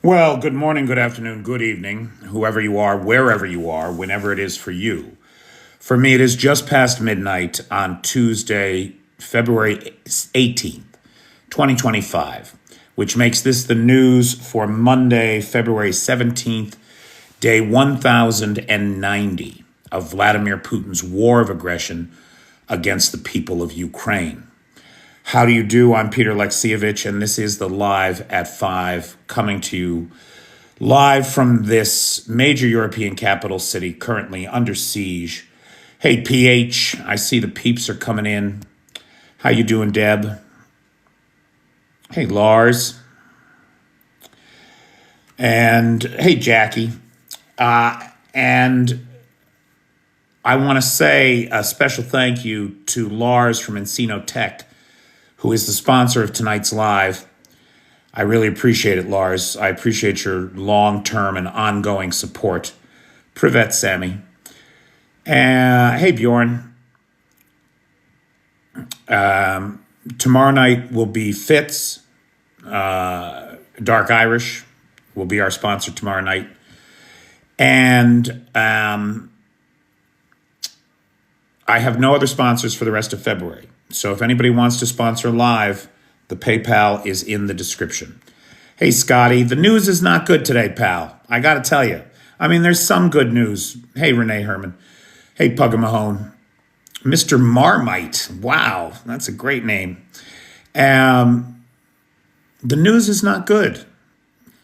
Well, good morning, good afternoon, good evening, whoever you are, wherever you are, whenever it is for you. For me, it is just past midnight on Tuesday, February 18th, 2025, which makes this the news for Monday, February 17th, day 1090 of Vladimir Putin's war of aggression against the people of Ukraine. How do you do? I'm Peter Alexievich, and this is the Live at 5, coming to you live from this major European capital city currently under siege. Hey, PH, I see the peeps are coming in. How you doing, Deb? Hey, Lars. And hey, Jackie. And I want to say a special thank you to Lars from Encino Tech, who is the sponsor of tonight's live. I really appreciate it, Lars. I appreciate your long-term and ongoing support. Privet, Sammy. Hey, Bjorn. Tomorrow night will be Fitz. Dark Irish will be our sponsor tomorrow night. And I have no other sponsors for the rest of February. So if anybody wants to sponsor live, the PayPal is in the description. Hey, Scotty, the news is not good today, pal. I got to tell you. I mean, there's some good news. Hey, Renee Herman. Hey, Pugga Mahone. Mr. Marmite. Wow, that's a great name. The news is not good.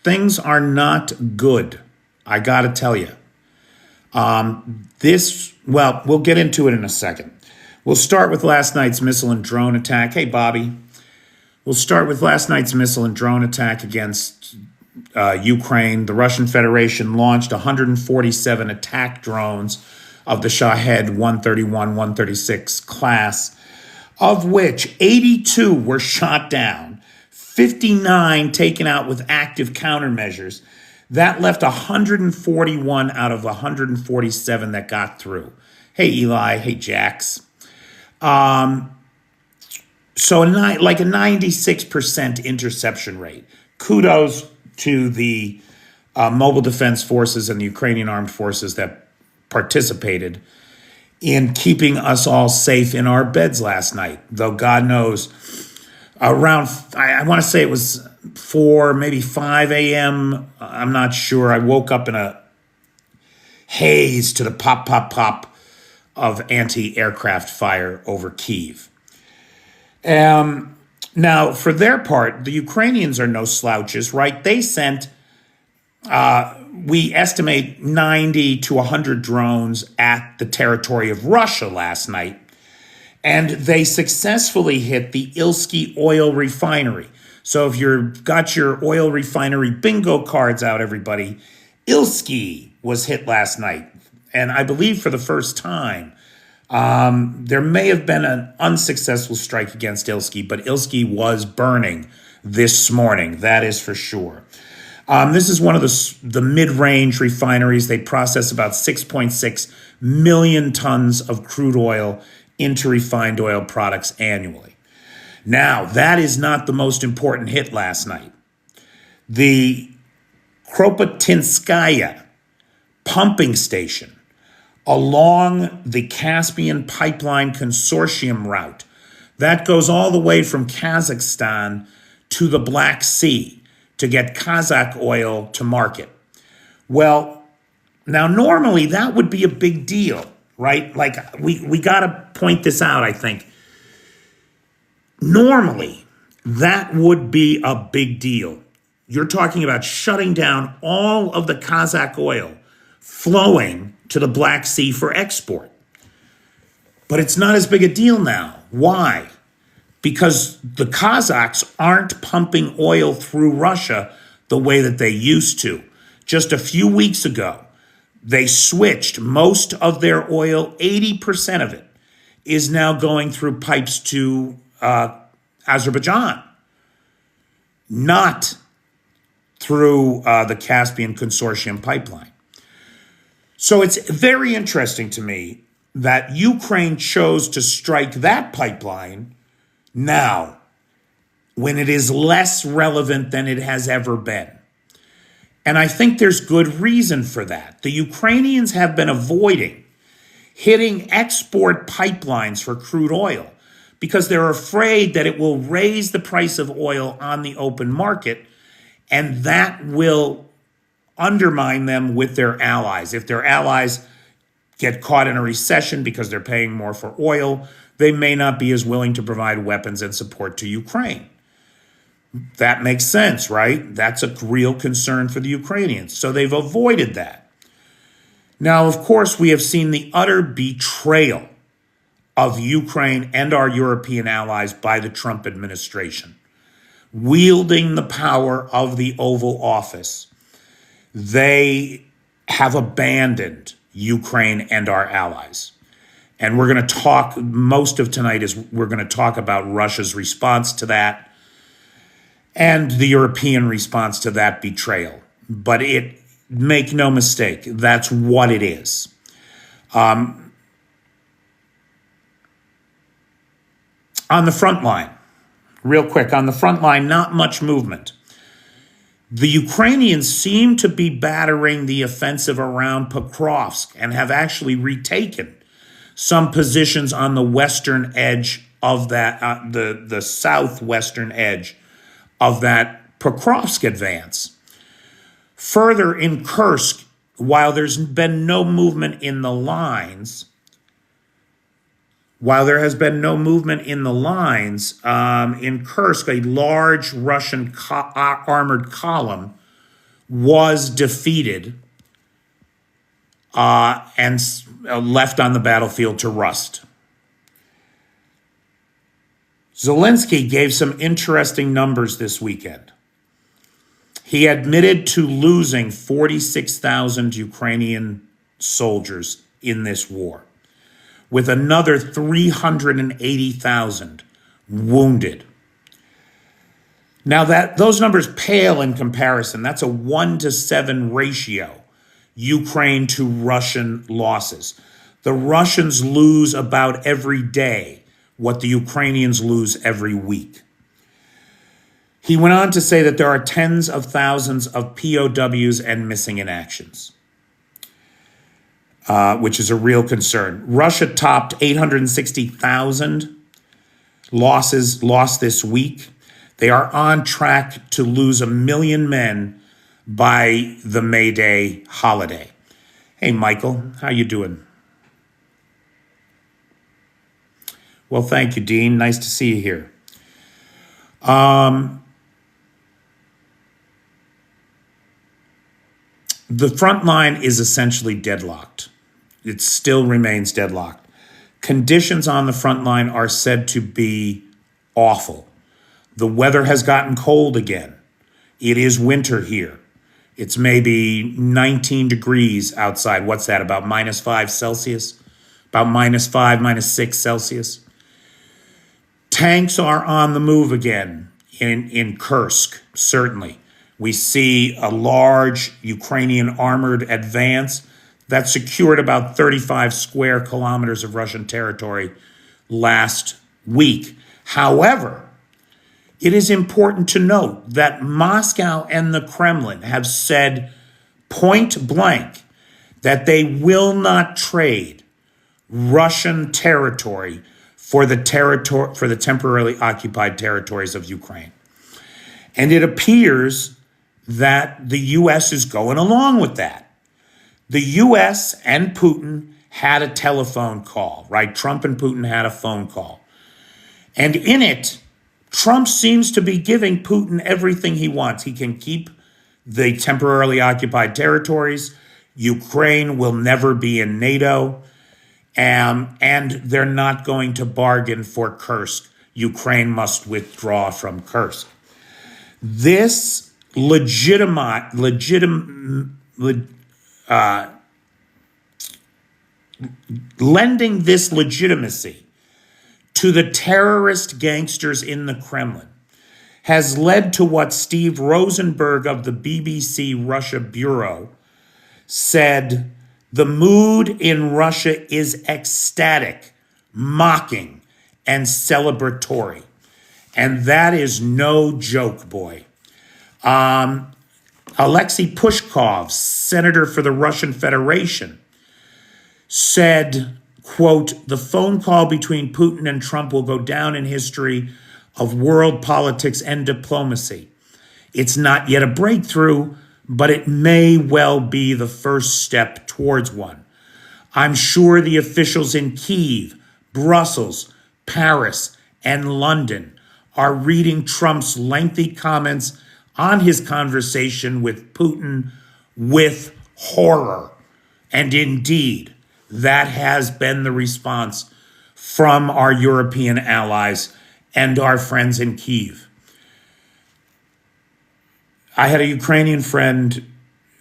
Things are not good. I got to tell you. We'll get into it in a second. We'll start with last night's missile and drone attack. Hey, Bobby. We'll start with last night's missile and drone attack against Ukraine. The Russian Federation launched 147 attack drones of the Shahed 131, 136 class, of which 82 were shot down, 59 taken out with active countermeasures. That left 141 out of 147 that got through. Hey, Eli. Hey, Jax. So like a 96% interception rate. Kudos to the mobile defense forces and the Ukrainian armed forces that participated in keeping us all safe in our beds last night. Though God knows, around, I want to say it was 4, maybe 5 a.m. I'm not sure. I woke up in a haze to the pop, pop, pop of anti-aircraft fire over Kyiv. Now, for their part, the Ukrainians are no slouches, right? They sent, we estimate 90 to 100 drones at the territory of Russia last night, and they successfully hit the Ilsky oil refinery. So if you've got your oil refinery bingo cards out, everybody, Ilsky was hit last night. And I believe for the first time, there may have been an unsuccessful strike against Ilsky, but Ilsky was burning this morning. That is for sure. This is one of the mid-range refineries. They process about 6.6 million tons of crude oil into refined oil products annually. Now, that is not the most important hit last night. The Kropotinskaya pumping station along the Caspian Pipeline Consortium route. That goes all the way from Kazakhstan to the Black Sea to get Kazakh oil to market. Well, now normally that would be a big deal, right? Like we got to point this out, I think. Normally, that would be a big deal. You're talking about shutting down all of the Kazakh oil flowing to the Black Sea for export. But it's not as big a deal now. Why? Because the Kazakhs aren't pumping oil through Russia the way that they used to. Just a few weeks ago, they switched most of their oil, 80% of it, is now going through pipes to Azerbaijan, not through the Caspian Consortium pipeline. So it's very interesting to me that Ukraine chose to strike that pipeline now, when it is less relevant than it has ever been. And I think there's good reason for that. The Ukrainians have been avoiding hitting export pipelines for crude oil because they're afraid that it will raise the price of oil on the open market, and that will undermine them with their allies. If their allies get caught in a recession because they're paying more for oil, they may not be as willing to provide weapons and support to Ukraine. That makes sense, right? That's a real concern for the Ukrainians. So they've avoided that. Now, of course, we have seen the utter betrayal of Ukraine and our European allies by the Trump administration. Wielding the power of the Oval Office, they have abandoned Ukraine and our allies. And we're going to talk, most of tonight is we're going to talk about Russia's response to that and the European response to that betrayal. But make no mistake, that's what it is. On the front line, real quick, on the front line, not much movement. The Ukrainians seem to be battering the offensive around Pokrovsk and have actually retaken some positions on the western edge of that, the southwestern edge of that Pokrovsk advance. Further, in Kursk, while there's been no movement in the lines, in Kursk, a large Russian armored column was defeated and left on the battlefield to rust. Zelensky gave some interesting numbers this weekend. He admitted to losing 46,000 Ukrainian soldiers in this war, with another 380,000 wounded. Now those numbers pale in comparison. That's a 1-to-7 ratio, Ukraine to Russian losses. The Russians lose about every day what the Ukrainians lose every week. He went on to say that there are tens of thousands of POWs and missing in actions, which is a real concern. Russia topped 860,000 losses lost this week. They are on track to lose 1 million men by the May Day holiday. Hey, Michael, how you doing? Well, thank you, Dean. Nice to see you here. The front line is essentially deadlocked. It still remains deadlocked. Conditions on the front line are said to be awful. The weather has gotten cold again. It is winter here. It's maybe 19 degrees outside. What's that, about -5 Celsius? About -5, -6 Celsius. Tanks are on the move again in Kursk, certainly. We see a large Ukrainian armored advance that secured about 35 square kilometers of Russian territory last week. However, it is important to note that Moscow and the Kremlin have said point blank that they will not trade Russian territory for the temporarily occupied territories of Ukraine. And it appears that the U.S. is going along with that. The U.S. and Putin had a telephone call, right? Trump and Putin had a phone call. And in it, Trump seems to be giving Putin everything he wants. He can keep the temporarily occupied territories. Ukraine will never be in NATO. And they're not going to bargain for Kursk. Ukraine must withdraw from Kursk. This lending this legitimacy to the terrorist gangsters in the Kremlin has led to what Steve Rosenberg of the BBC Russia Bureau said: the mood in Russia is ecstatic, mocking, and celebratory. And that is no joke, boy. Alexei Pushkov, senator for the Russian Federation, said, quote, the phone call between Putin and Trump will go down in history of world politics and diplomacy. It's not yet a breakthrough, but it may well be the first step towards one. I'm sure the officials in Kyiv, Brussels, Paris, and London are reading Trump's lengthy comments on his conversation with Putin with horror. And indeed, that has been the response from our European allies and our friends in Kyiv. I had a Ukrainian friend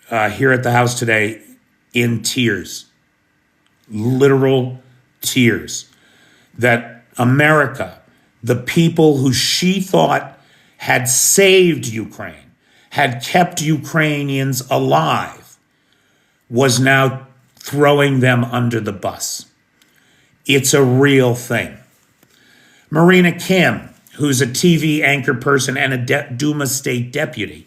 here at the house today in tears, literal tears, that America, the people who she thought had saved Ukraine, had kept Ukrainians alive, was now throwing them under the bus. It's a real thing. Marina Kim, who's a TV anchor person and a Duma state deputy,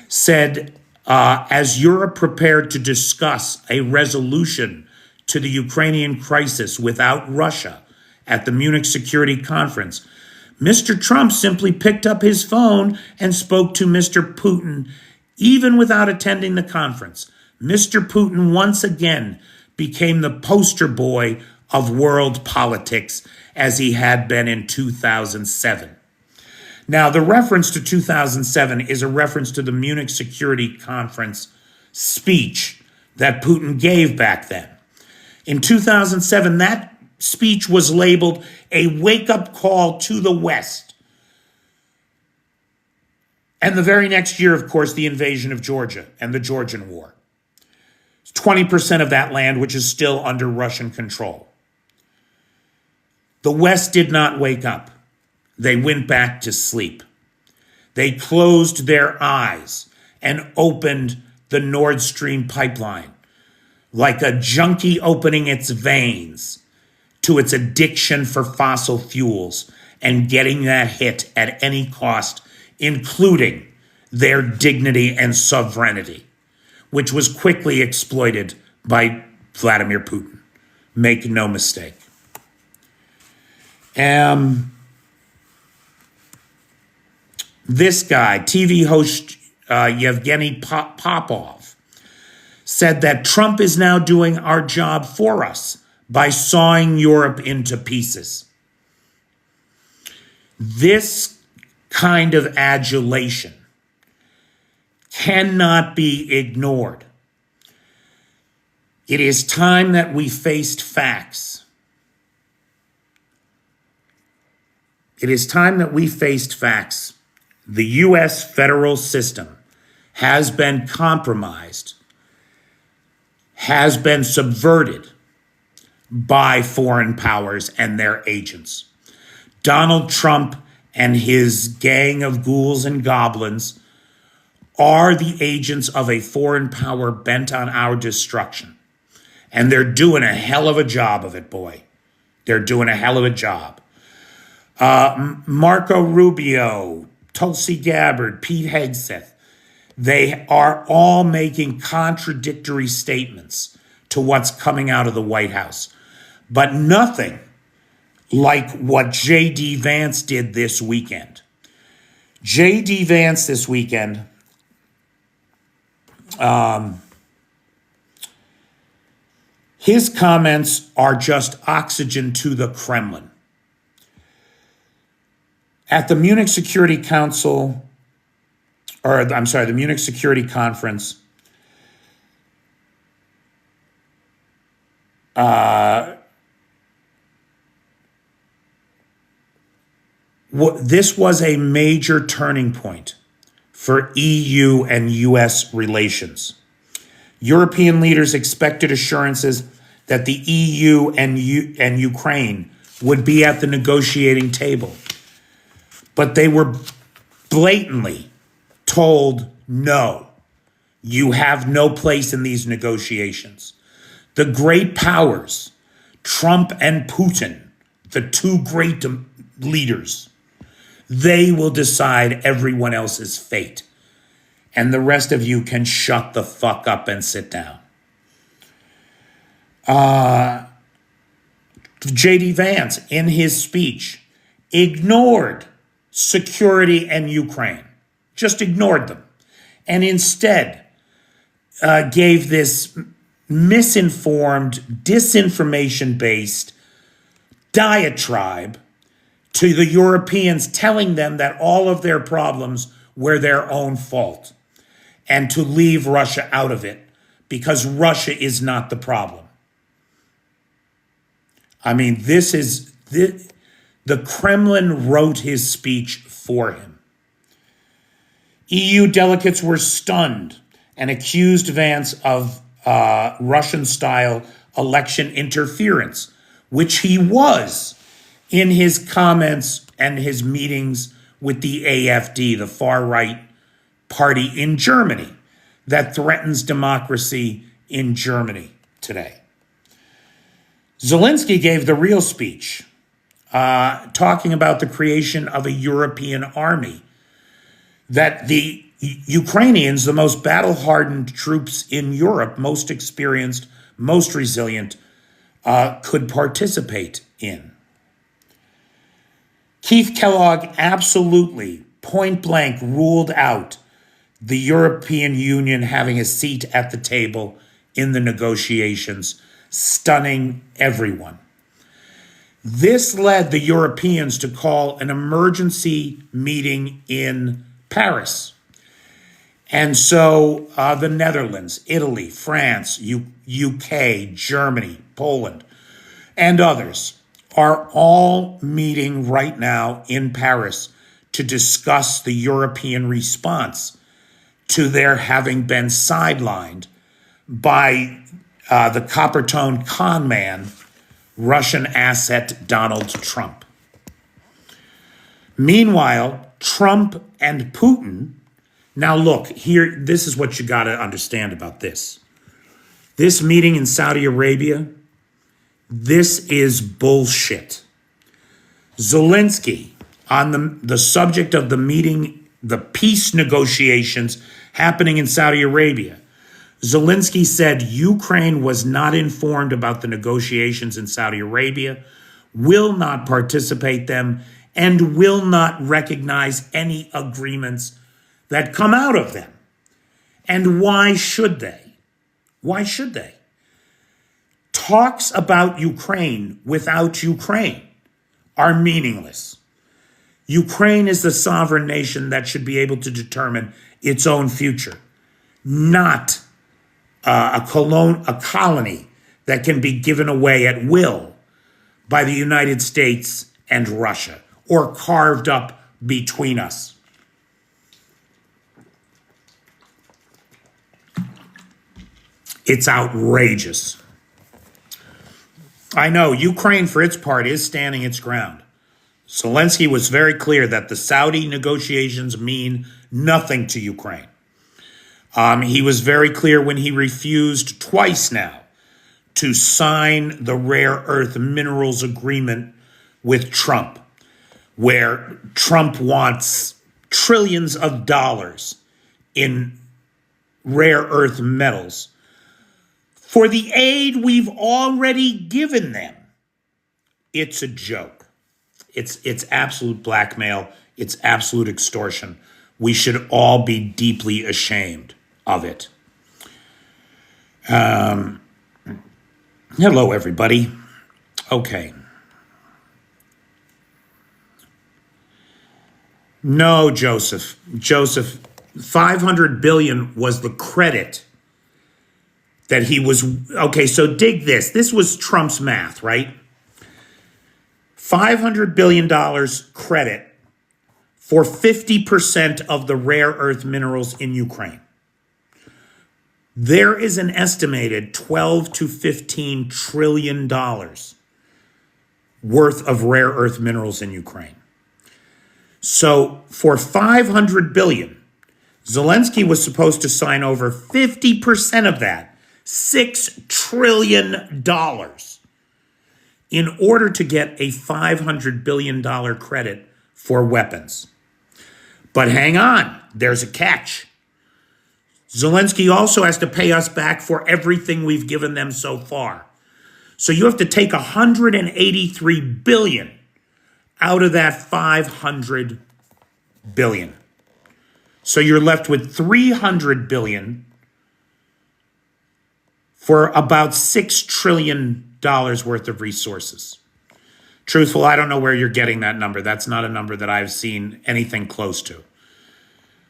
said, as Europe prepared to discuss a resolution to the Ukrainian crisis without Russia at the Munich Security Conference, Mr. Trump simply picked up his phone and spoke to Mr. Putin, even without attending the conference. Mr. Putin once again became the poster boy of world politics as he had been in 2007. Now, the reference to 2007 is a reference to the Munich Security Conference speech that Putin gave back then. In 2007, that speech was labeled a wake-up call to the West. And the very next year, of course, the invasion of Georgia and the Georgian War. 20% of that land, which is still under Russian control. The West did not wake up. They went back to sleep. They closed their eyes and opened the Nord Stream pipeline like a junkie opening its veins to its addiction for fossil fuels and getting that hit at any cost, including their dignity and sovereignty, which was quickly exploited by Vladimir Putin. Make no mistake. This guy, TV host Yevgeny Popov, said that Trump is now doing our job for us by sawing Europe into pieces. This kind of adulation cannot be ignored. It is time that we faced facts. It is time that we faced facts. The U.S. federal system has been compromised, has been subverted by foreign powers and their agents. Donald Trump and his gang of ghouls and goblins are the agents of a foreign power bent on our destruction. And they're doing a hell of a job of it, boy. They're doing a hell of a job. Marco Rubio, Tulsi Gabbard, Pete Hegseth, they are all making contradictory statements to what's coming out of the White House. But nothing like what J.D. Vance did this weekend. J.D. Vance this weekend his comments are just oxygen to the Kremlin. At the Munich Security Council, the Munich Security Conference, this was a major turning point for EU and US relations. European leaders expected assurances that the EU and Ukraine would be at the negotiating table. But they were blatantly told, no, you have no place in these negotiations. The great powers, Trump and Putin, the two great leaders, they will decide everyone else's fate. and the rest of you can shut the fuck up and sit down. J.D. Vance, in his speech, ignored security and Ukraine, just ignored them, and instead gave this misinformed, disinformation-based diatribe to the Europeans, telling them that all of their problems were their own fault and to leave Russia out of it because Russia is not the problem. I mean, the Kremlin wrote his speech for him. EU delegates were stunned and accused Vance of Russian-style election interference, which he was in his comments and his meetings with the AfD, the far-right party in Germany that threatens democracy in Germany today. Zelensky gave the real speech, talking about the creation of a European army, that the Ukrainians, the most battle-hardened troops in Europe, most experienced, most resilient, could participate in. Keith Kellogg absolutely, point-blank, ruled out the European Union having a seat at the table in the negotiations, stunning everyone. This led the Europeans to call an emergency meeting in Paris. And so the Netherlands, Italy, France, UK, Germany, Poland, and others are all meeting right now in Paris to discuss the European response to their having been sidelined by the copper-toned con man, Russian asset Donald Trump. Meanwhile, Trump and Putin, now look, here, this is what you got to understand about this. This meeting in Saudi Arabia, this is bullshit. Zelensky, on the subject of the meeting, the peace negotiations happening in Saudi Arabia, Zelensky said Ukraine was not informed about the negotiations in Saudi Arabia, will not participate them, and will not recognize any agreements that come out of them. And why should they? Why should they? Talks about Ukraine without Ukraine are meaningless. Ukraine is the sovereign nation that should be able to determine its own future, not a colony that can be given away at will by the United States and Russia or carved up between us. It's outrageous. I know Ukraine, for its part, is standing its ground. Zelensky was very clear that the Saudi negotiations mean nothing to Ukraine. He was very clear when he refused twice now to sign the rare earth minerals agreement with Trump, where Trump wants trillions of dollars in rare earth metals for the aid we've already given them. It's a joke. It's absolute blackmail. It's absolute extortion. We should all be deeply ashamed of it. Hello, everybody. Okay. No, Joseph, 500 billion was the credit that he was, okay, so dig this. This was Trump's math, right? $500 billion credit for 50% of the rare earth minerals in Ukraine. There is an estimated $12 to $15 trillion worth of rare earth minerals in Ukraine. So for $500 billion, Zelensky was supposed to sign over 50% of that, $6 trillion, in order to get a $500 billion credit for weapons. But hang on, there's a catch. Zelensky also has to pay us back for everything we've given them so far. So you have to take 183 billion out of that 500 billion. So you're left with 300 billion for about $6 trillion worth of resources. Truthful, I don't know where you're getting that number. That's not a number that I've seen anything close to.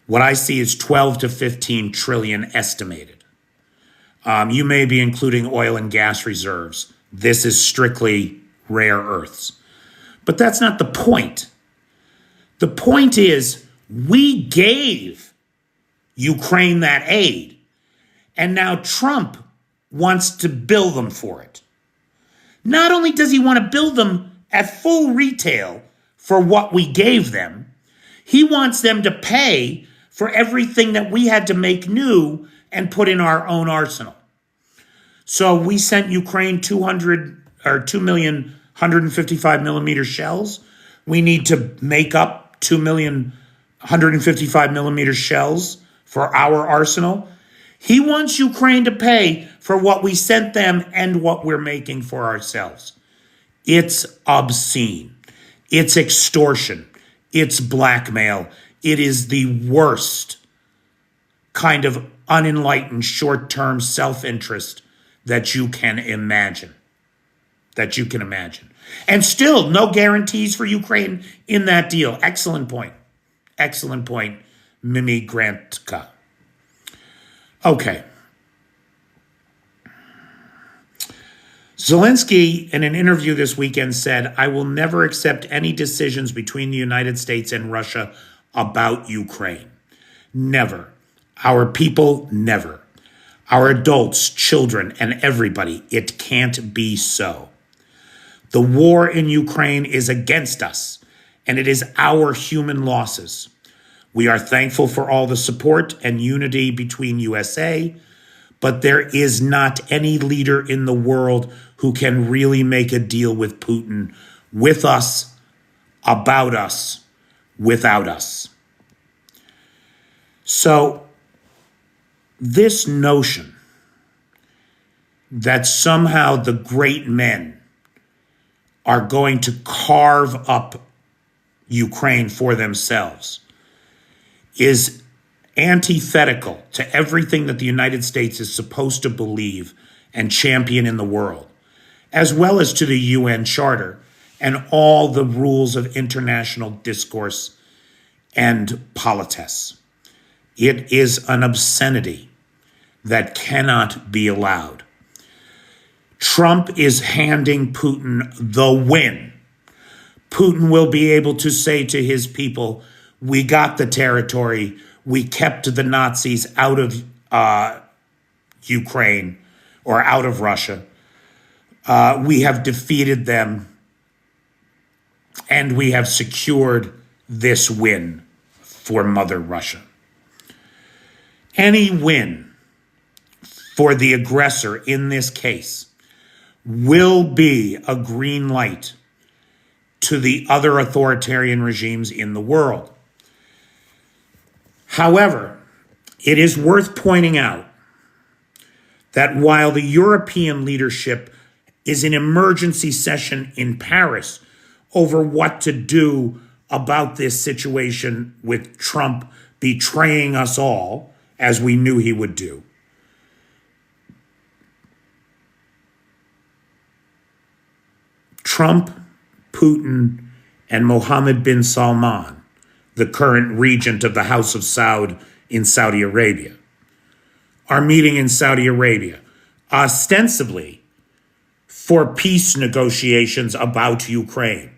What I see is 12 to 15 trillion estimated. You may be including oil and gas reserves. This is strictly rare earths. But that's not the point. The point is we gave Ukraine that aid, and now Trump wants to bill them for it. Not only does he want to bill them at full retail for what we gave them, he wants them to pay for everything that we had to make new and put in our own arsenal. So we sent Ukraine 2,155 millimeter shells. We need to make up 2,155 millimeter shells for our arsenal. He wants Ukraine to pay for what we sent them and what we're making for ourselves. It's obscene. It's extortion. It's blackmail. It is the worst kind of unenlightened short-term self-interest that you can imagine. And still, no guarantees for Ukraine in that deal. Excellent point. Mimi Grantka. Okay. Zelensky, in an interview this weekend, said, "I will never accept any decisions between the United States and Russia about Ukraine. Never. Our people, never. Our adults, children, and everybody. It can't be so. The war in Ukraine is against us, and it is our human losses. We are thankful for all the support and unity between USA, but there is not any leader in the world who can really make a deal with Putin, with us, about us, without us." So this notion that somehow the great men are going to carve up Ukraine for themselves is antithetical to everything that the United States is supposed to believe and champion in the world, as well as to the UN Charter and all the rules of international discourse and politesse. It is an obscenity that cannot be allowed. Trump is handing Putin the win. Putin will be able to say to his people, "We got the territory. We kept the Nazis out of Ukraine or out of Russia. We have defeated them, and we have secured this win for Mother Russia." Any win for the aggressor in this case will be a green light to the other authoritarian regimes in the world. However, it is worth pointing out that while the European leadership is in emergency session in Paris over what to do about this situation with Trump betraying us all, as we knew he would do, Trump, Putin, and Mohammed bin Salman, the current regent of the House of Saud in Saudi Arabia, are meeting in Saudi Arabia, ostensibly for peace negotiations about Ukraine.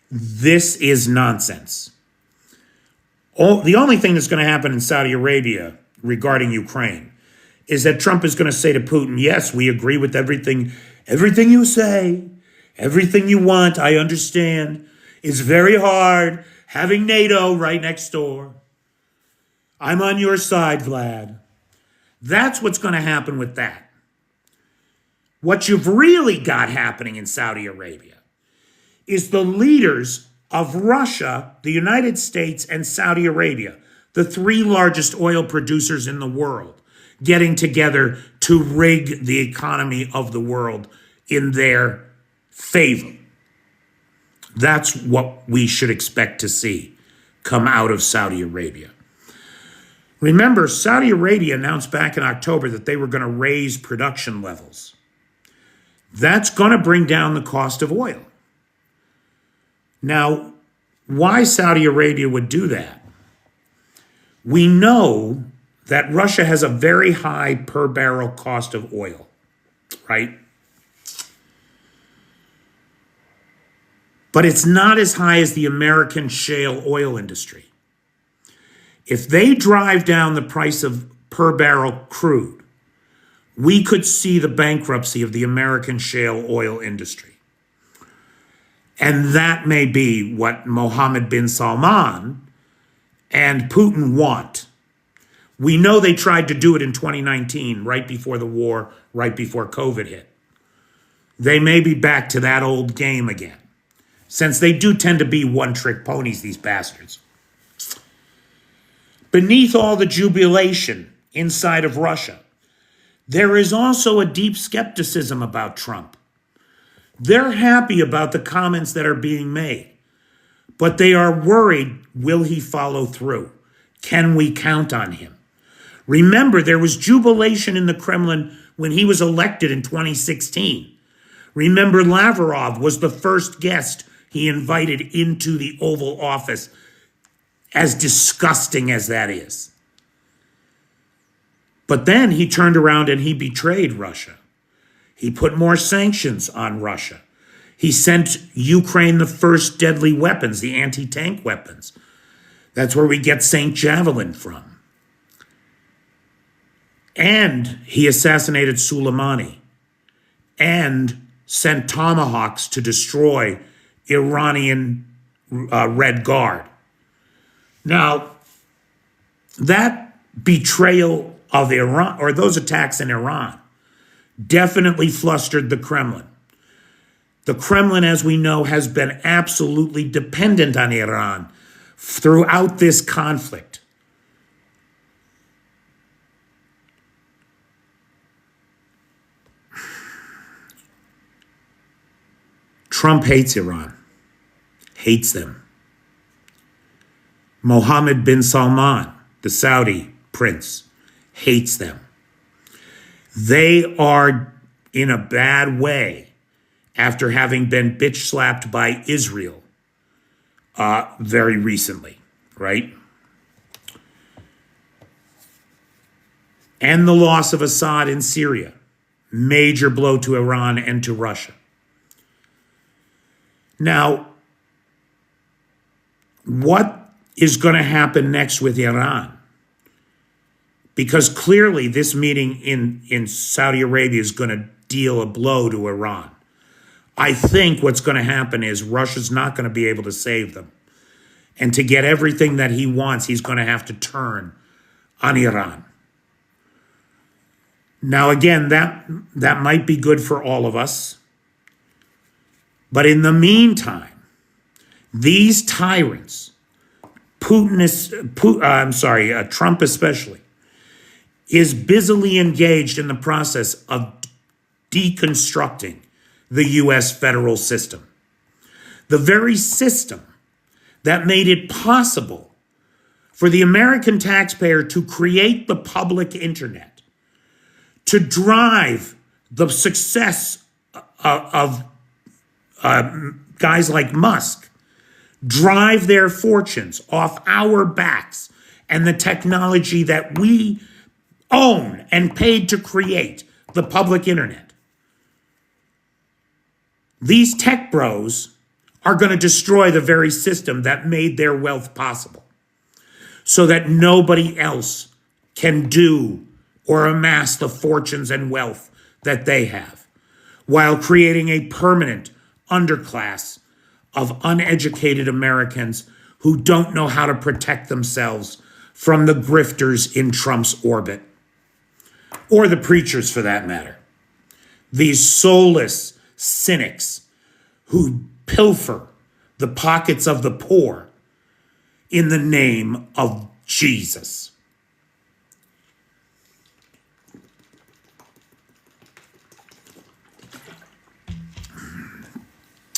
This is nonsense. The only thing that's going to happen in Saudi Arabia regarding Ukraine is that Trump is going to say to Putin, "Yes, we agree with everything you say, everything you want, I understand. It's very hard having NATO right next door. I'm on your side, Vlad." That's what's going to happen with that. What you've really got happening in Saudi Arabia is the leaders of Russia, the United States, and Saudi Arabia, the three largest oil producers in the world, getting together to rig the economy of the world in their favor. That's what we should expect to see come out of Saudi Arabia. Remember, Saudi Arabia announced back in October that they were going to raise production levels. That's going to bring down the cost of oil. Now, why Saudi Arabia would do that? We know that Russia has a very high per barrel cost of oil, right? But it's not as high as the American shale oil industry. If they drive down the price of per barrel crude, we could see the bankruptcy of the American shale oil industry. And that may be what Mohammed bin Salman and Putin want. We know they tried to do it in 2019, right before the war, right before COVID hit. They may be back to that old game again, since they do tend to be one-trick ponies, these bastards. Beneath all the jubilation inside of Russia, there is also a deep skepticism about Trump. They're happy about the comments that are being made, but they are worried, will he follow through? Can we count on him? Remember, there was jubilation in the Kremlin when he was elected in 2016. Remember, Lavrov was the first guest he invited into the Oval Office, as disgusting as that is. But then he turned around and he betrayed Russia. He put more sanctions on Russia. He sent Ukraine the first deadly weapons, the anti-tank weapons. That's where we get St. Javelin from. And he assassinated Soleimani and sent tomahawks to destroy Iranian Red Guard. Now, that betrayal of Iran, or those attacks in Iran, definitely flustered the Kremlin. The Kremlin, as we know, has been absolutely dependent on Iran throughout this conflict. Trump hates Iran, hates them. Mohammed bin Salman, the Saudi prince, hates them. They are in a bad way after having been bitch slapped by Israel very recently, right? And the loss of Assad in Syria, major blow to Iran and to Russia. Now, what is going to happen next with Iran? Because clearly this meeting in Saudi Arabia is going to deal a blow to Iran. I think what's going to happen is Russia's not going to be able to save them. And to get everything that he wants, he's going to have to turn on Iran. Now, again, that might be good for all of us. But in the meantime, these tyrants, Trump especially, is busily engaged in the process of deconstructing the U.S. federal system. The very system that made it possible for the American taxpayer to create the public internet, to drive the success of guys like Musk, drive their fortunes off our backs and the technology that we own and paid to create, the public internet. These tech bros are going to destroy the very system that made their wealth possible so that nobody else can do or amass the fortunes and wealth that they have, while creating a permanent underclass of uneducated Americans who don't know how to protect themselves from the grifters in Trump's orbit, or the preachers for that matter. These soulless cynics who pilfer the pockets of the poor in the name of Jesus.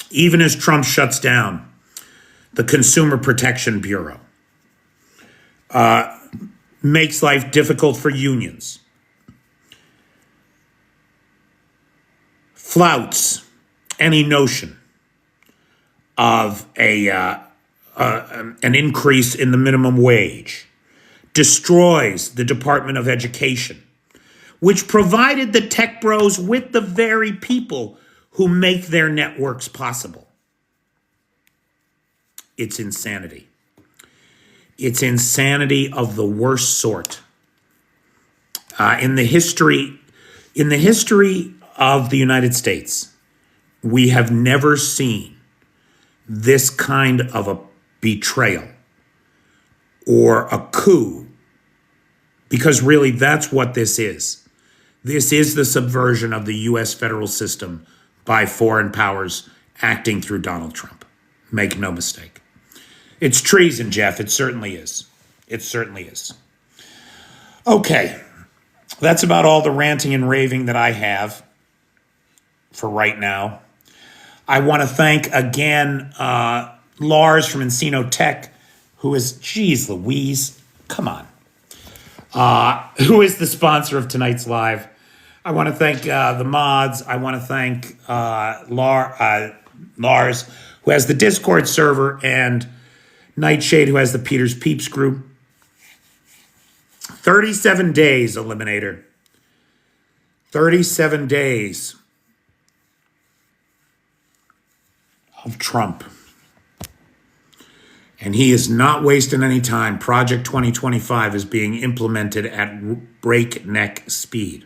Even as Trump shuts down the Consumer Protection Bureau, makes life difficult for unions, flouts any notion of an increase in the minimum wage, destroys the Department of Education, which provided the tech bros with the very people who make their networks possible. It's insanity. It's insanity of the worst sort. In the history of the United States, we have never seen this kind of a betrayal or a coup, because really that's what this is. This is the subversion of the U.S. federal system by foreign powers acting through Donald Trump. Make no mistake. It's treason, Jeff. It certainly is. It certainly is. Okay. That's about all the ranting and raving that I have for right now. I want to thank again Lars from Encino Tech, who is, geez Louise, come on, who is the sponsor of tonight's live. I want to thank the mods. I want to thank Lars, who has the Discord server, and Nightshade, who has the Peter's Peeps group. 37 days, Eliminator. 37 days of Trump. And he is not wasting any time. Project 2025 is being implemented at breakneck speed.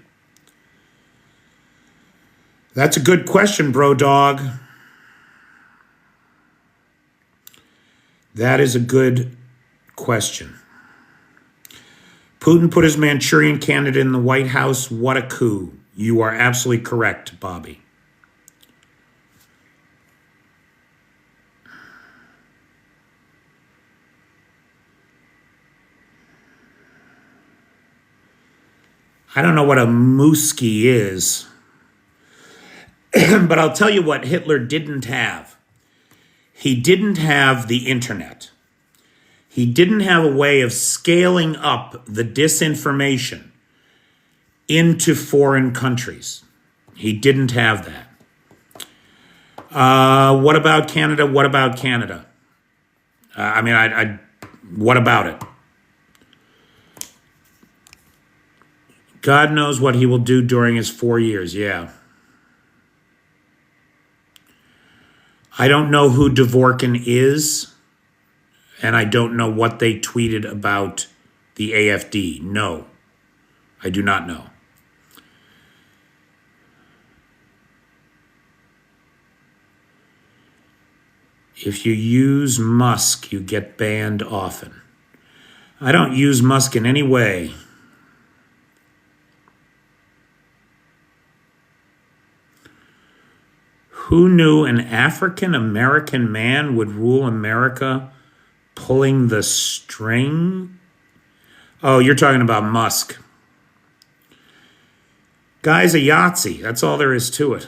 That's a good question, bro dog. That is a good question. Putin put his Manchurian candidate in the White House. What a coup. You are absolutely correct, Bobby. I don't know what a mooski is, but I'll tell you what Hitler didn't have. He didn't have the internet. He didn't have a way of scaling up the disinformation into foreign countries. He didn't have that. What about Canada? What about Canada? What about it? God knows what he will do during his 4 years, yeah. I don't know who Dvorkin is, and I don't know what they tweeted about the AFD. No, I do not know. If you use Musk, you get banned often. I don't use Musk in any way. Who knew an African-American man would rule America pulling the string? Oh, you're talking about Musk. Guy's a Yahtzee. That's all there is to it.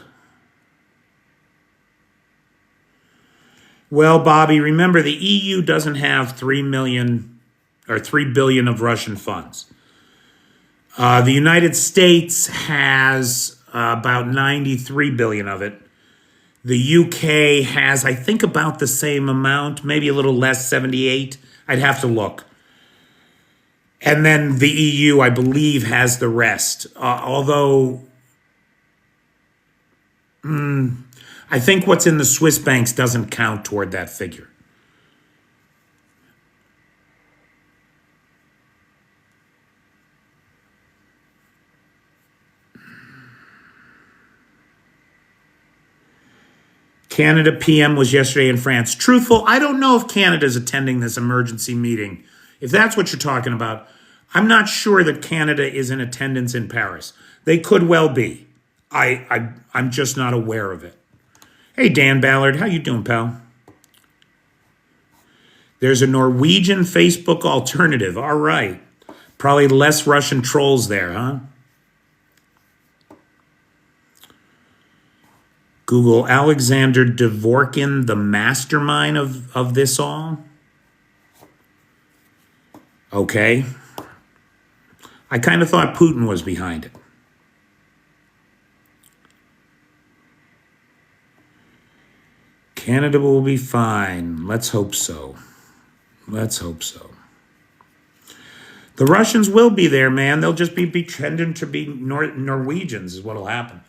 Well, Bobby, remember the EU doesn't have 3 billion of Russian funds. The United States has about 93 billion of it. The UK has, I think, about the same amount, maybe a little less, 78. I'd have to look. And then the EU, I believe, has the rest. Although, I think what's in the Swiss banks doesn't count toward that figure. Canada PM was yesterday in France. Truthful, I don't know if Canada's attending this emergency meeting. If that's what you're talking about, I'm not sure that Canada is in attendance in Paris. They could well be. I'm just not aware of it. Hey, Dan Ballard, how you doing, pal? There's a Norwegian Facebook alternative. All right. Probably less Russian trolls there, huh? Google Alexander Dvorkin, the mastermind of this all. Okay. I kind of thought Putin was behind it. Canada will be fine. Let's hope so. Let's hope so. The Russians will be there, man. They'll just be pretending to be Norwegians is what'll happen.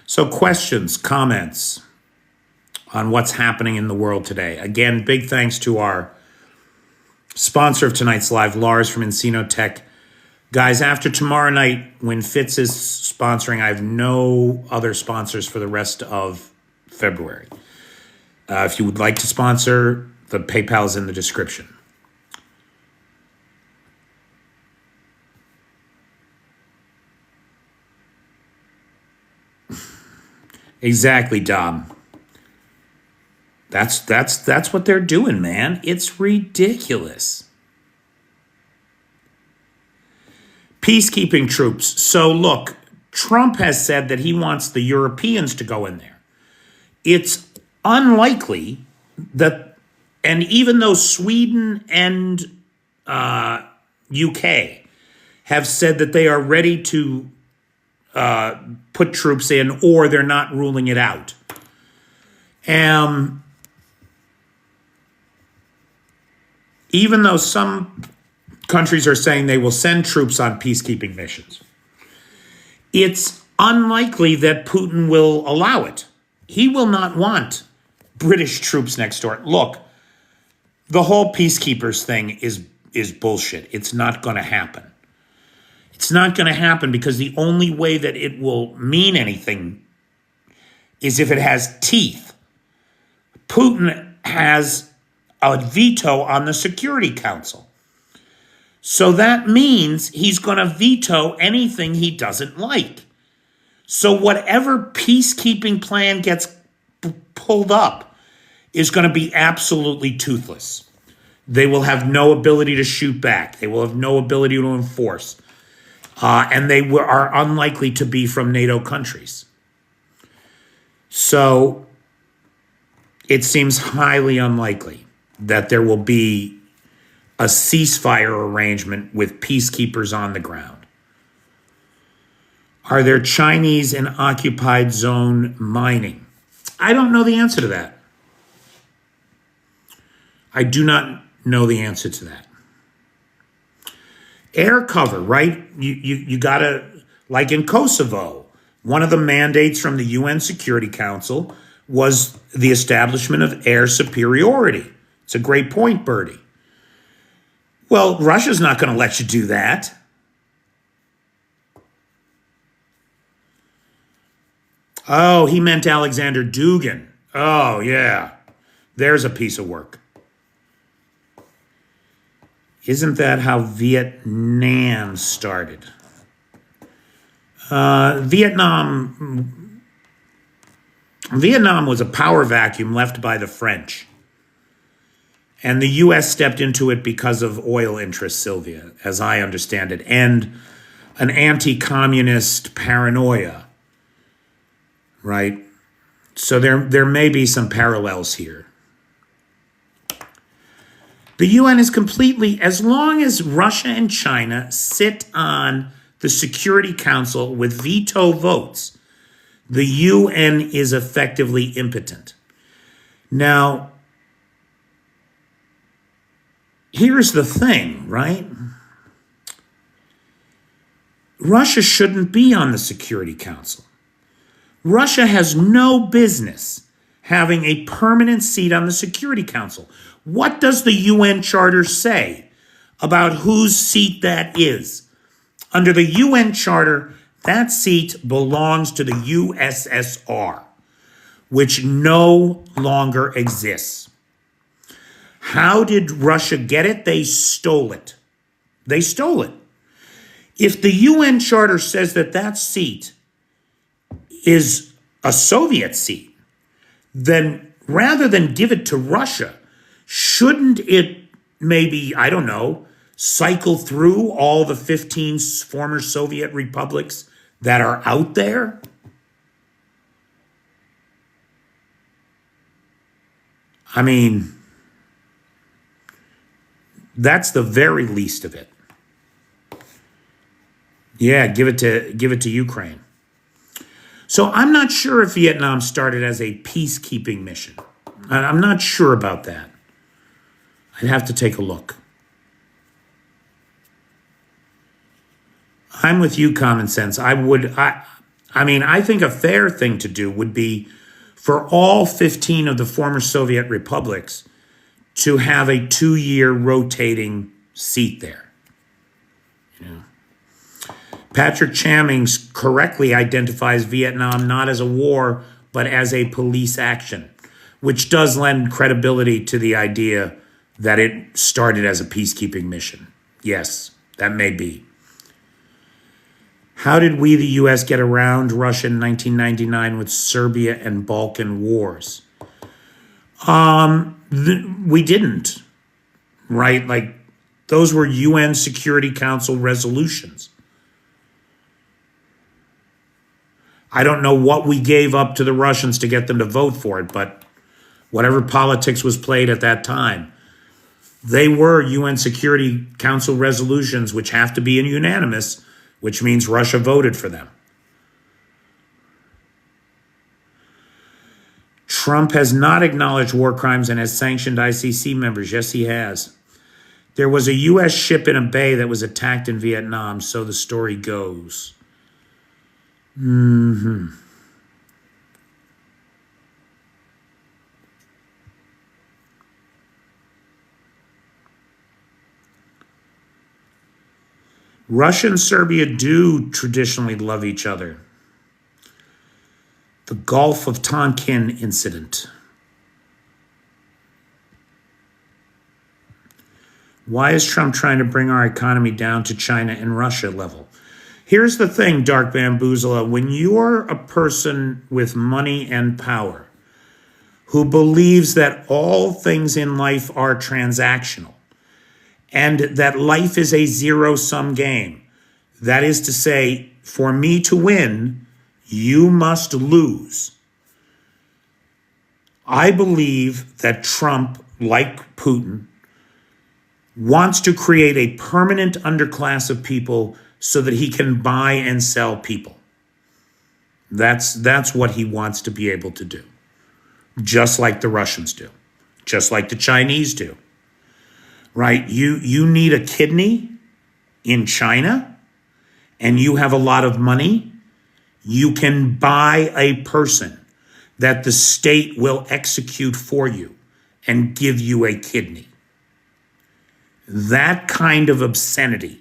So questions, comments on what's happening in the world today. Again, big thanks to our sponsor of tonight's live, Lars from Encino Tech. Guys, after tomorrow night, when Fitz is sponsoring, I have no other sponsors for the rest of February. If you would like to sponsor, the PayPal is in the description. Exactly, Dom. That's what they're doing, man. It's ridiculous. Peacekeeping troops. So look, Trump has said that he wants the Europeans to go in there. It's unlikely that, and even though Sweden and UK have said that they are ready to put troops in, or they're not ruling it out. Even though some countries are saying they will send troops on peacekeeping missions, it's unlikely that Putin will allow it. He will not want British troops next door. Look, the whole peacekeepers thing is bullshit. It's not going to happen. It's not going to happen because the only way that it will mean anything is if it has teeth. Putin has a veto on the Security Council. So that means he's going to veto anything he doesn't like. So whatever peacekeeping plan gets pulled up is going to be absolutely toothless. They will have no ability to shoot back. They will have no ability to enforce. And they are unlikely to be from NATO countries. So it seems highly unlikely that there will be a ceasefire arrangement with peacekeepers on the ground. Are there Chinese in occupied zone mining? I don't know the answer to that. I do not know the answer to that. Air cover, right? You gotta, like in Kosovo, one of the mandates from the UN Security Council was the establishment of air superiority. It's a great point, Bertie. Well, Russia's not going to let you do that. Oh, he meant Alexander Dugin. Oh, yeah. There's a piece of work. Isn't that how Vietnam started? Vietnam was a power vacuum left by the French. And the U.S. stepped into it because of oil interests, Sylvia, as I understand it, and an anti-communist paranoia, right? So there may be some parallels here. The UN is completely, as long as Russia and China sit on the Security Council with veto votes, the UN is effectively impotent. Now, here's the thing, right? Russia shouldn't be on the Security Council. Russia has no business having a permanent seat on the Security Council. What does the UN Charter say about whose seat that is? Under the UN Charter, that seat belongs to the USSR, which no longer exists. How did Russia get it? They stole it. They stole it. If the UN Charter says that that seat is a Soviet seat, then rather than give it to Russia, shouldn't it maybe, I don't know, cycle through all the 15 former Soviet republics that are out there? I mean, that's the very least of it. Yeah, give it to Ukraine. So I'm not sure if Vietnam started as a peacekeeping mission. I'm not sure about that. I'd have to take a look. I'm with you, Common Sense. I mean, I think a fair thing to do would be for all 15 of the former Soviet republics to have a 2-year rotating seat there. Patrick Chammings correctly identifies Vietnam not as a war, but as a police action, which does lend credibility to the idea that it started as a peacekeeping mission. Yes, that may be. How did we, the U.S., get around Russia in 1999 with Serbia and Balkan wars? We didn't, right? Like, those were UN Security Council resolutions. I don't know what we gave up to the Russians to get them to vote for it, but whatever politics was played at that time, they were UN Security Council resolutions, which have to be unanimous, which means Russia voted for them. Trump has not acknowledged war crimes and has sanctioned ICC members. Yes, he has. There was a U.S. ship in a bay that was attacked in Vietnam, so the story goes. Russia and Serbia do traditionally love each other. The Gulf of Tonkin incident. Why is Trump trying to bring our economy down to China and Russia level? Here's the thing, Dark Bamboozler. When you're a person with money and power who believes that all things in life are transactional and that life is a zero-sum game, that is to say, for me to win, you must lose. I believe that Trump, like Putin, wants to create a permanent underclass of people so that he can buy and sell people. That's what he wants to be able to do. Just like the Russians do. Just like the Chinese do. Right? You need a kidney in China and you have a lot of money. You can buy a person that the state will execute for you and give you a kidney. That kind of obscenity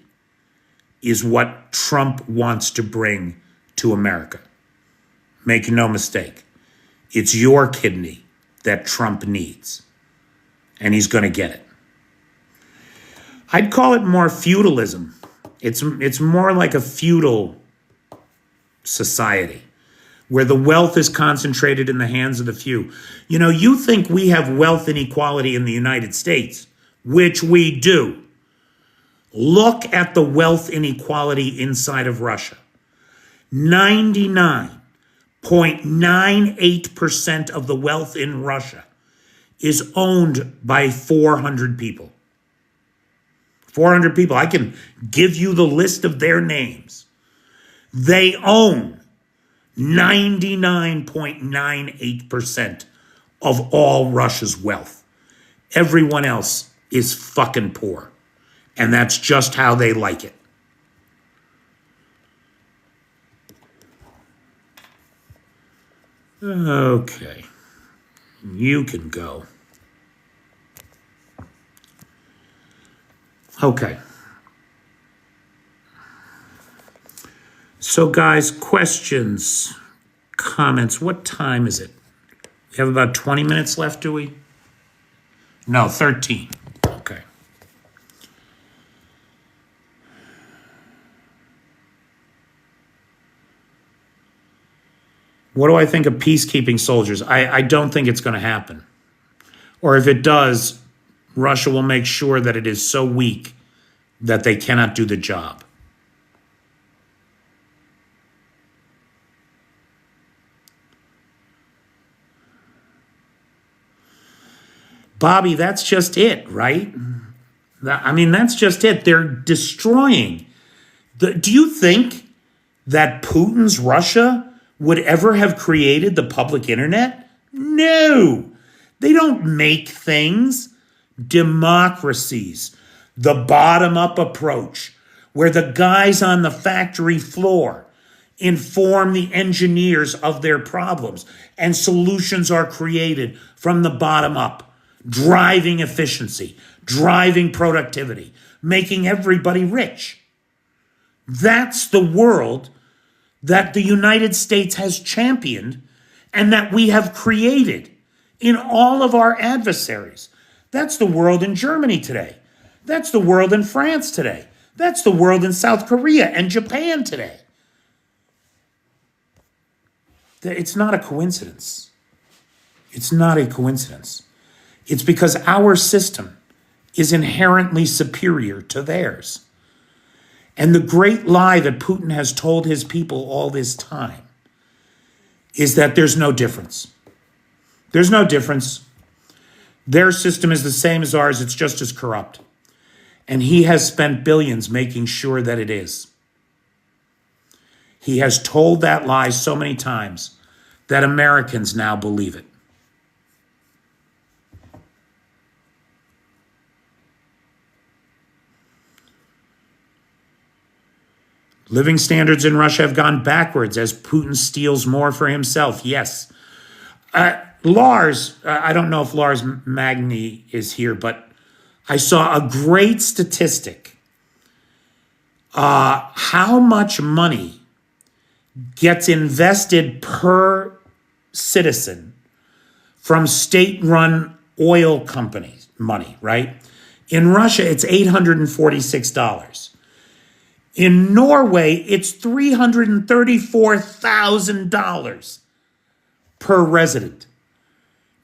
is what Trump wants to bring to America. Make no mistake. It's your kidney that Trump needs, and he's going to get it. I'd call it more feudalism. It's more like a feudal society where the wealth is concentrated in the hands of the few. You know, you think we have wealth inequality in the United States, which we do. Look at the wealth inequality inside of Russia. 99.98% of the wealth in Russia is owned by 400 people. 400 people. I can give you the list of their names. They own 99.98% of all Russia's wealth. Everyone else is fucking poor. And that's just how they like it. Okay. You can go. Okay. So, guys, questions, comments. What time is it? We have about 20 minutes left, do we? No, 13. Okay. What do I think of peacekeeping soldiers? I don't think it's going to happen. Or if it does, Russia will make sure that it is so weak that they cannot do the job. Bobby, that's just it, right? I mean, that's just it. They're destroying. Do you think that Putin's Russia would ever have created the public internet? No. They don't make things. Democracies, the bottom-up approach, where the guys on the factory floor inform the engineers of their problems and solutions are created from the bottom up, driving efficiency, driving productivity, making everybody rich. That's the world that the United States has championed and that we have created in all of our adversaries. That's the world in Germany today. That's the world in France today. That's the world in South Korea and Japan today. It's not a coincidence. It's not a coincidence. It's because our system is inherently superior to theirs. And the great lie that Putin has told his people all this time is that there's no difference. There's no difference. Their system is the same as ours. It's just as corrupt. And he has spent billions making sure that it is. He has told that lie so many times that Americans now believe it. Living standards in Russia have gone backwards as Putin steals more for himself. Yes. Lars, I don't know if Lars Magny is here, but I saw a great statistic. How much money gets invested per citizen from state-run oil companies, money, right? In Russia, it's $846. In Norway, it's $334,000 per resident.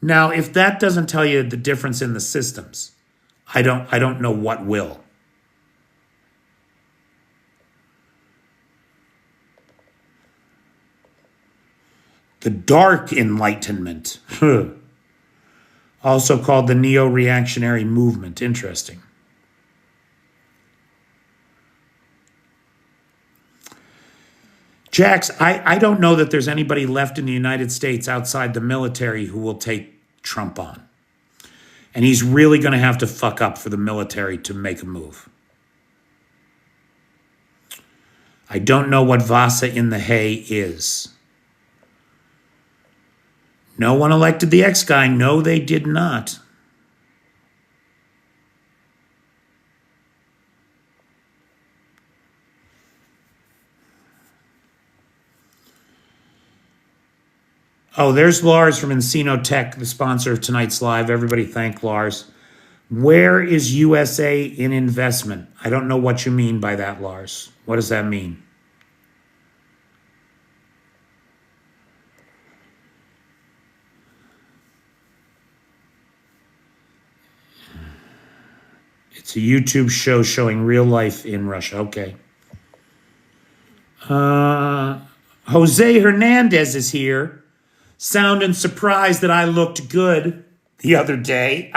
Now, if that doesn't tell you the difference in the systems, I don't know what will. The Dark Enlightenment, also called the Neo-Reactionary Movement. Interesting. Jax, I don't know that there's anybody left in the United States outside the military who will take Trump on. And he's really going to have to fuck up for the military to make a move. I don't know what Vasa in the hay is. No one elected the ex-guy. No, they did not. Oh, there's Lars from Encino Tech, the sponsor of tonight's live. Everybody thank Lars. Where is USA in investment? I don't know what you mean by that, Lars. What does that mean? It's a YouTube show showing real life in Russia. Okay. Jose Hernandez is here, sounding surprised that I looked good the other day.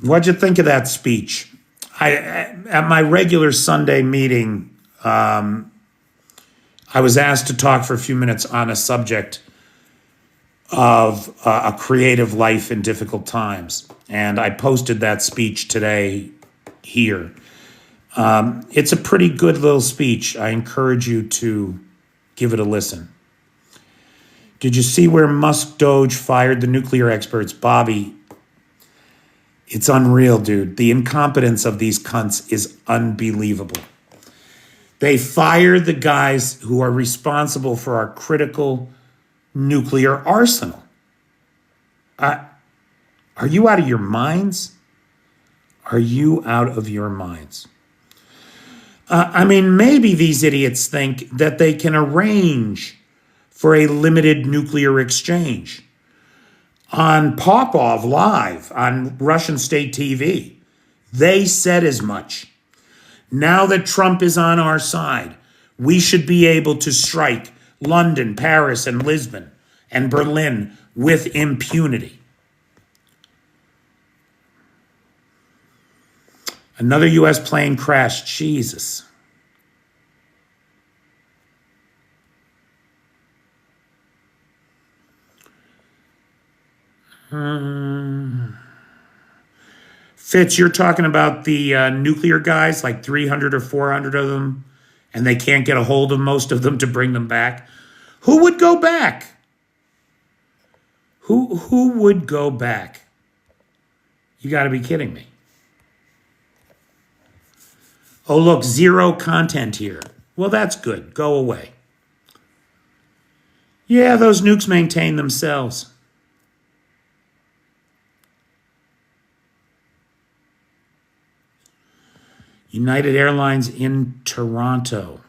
What'd you think of that speech? At my regular Sunday meeting, I was asked to talk for a few minutes on a subject of a creative life in difficult times. And I posted that speech today here. It's a pretty good little speech. I encourage you to give it a listen. Did you see where Musk Doge fired the nuclear experts? Bobby, it's unreal, dude. The incompetence of these cunts is unbelievable. They fire the guys who are responsible for our critical nuclear arsenal. Are you out of your minds? Are you out of your minds? I mean, maybe these idiots think that they can arrange for a limited nuclear exchange. On Popov Live on Russian state TV, they said as much. Now that Trump is on our side, we should be able to strike London, Paris, and Lisbon and Berlin with impunity. Another U.S. plane crashed. Jesus. Fitz, you're talking about the nuclear guys, like 300 or 400 of them, and they can't get a hold of most of them to bring them back. Who would go back? Who would go back? You got to be kidding me. Oh, look, zero content here. Well, that's good. Go away. Yeah, those nukes maintain themselves. United Airlines in Toronto.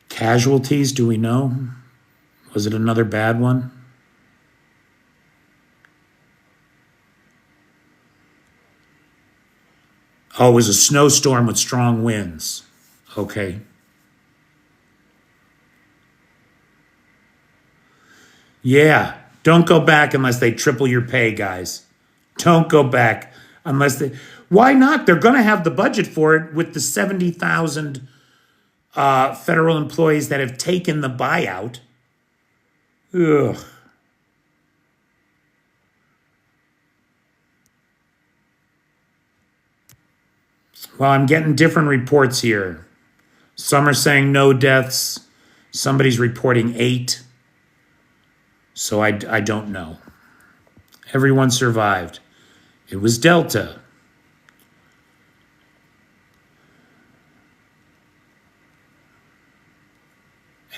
Casualties, do we know? Was it another bad one? Oh, it was a snowstorm with strong winds. Okay. Yeah, don't go back unless they triple your pay, guys. Don't go back unless they... Why not? They're going to have the budget for it with the 70,000 federal employees that have taken the buyout. Ugh. Well, I'm getting different reports here. Some are saying no deaths. Somebody's reporting 8. So I don't know. Everyone survived. It was Delta.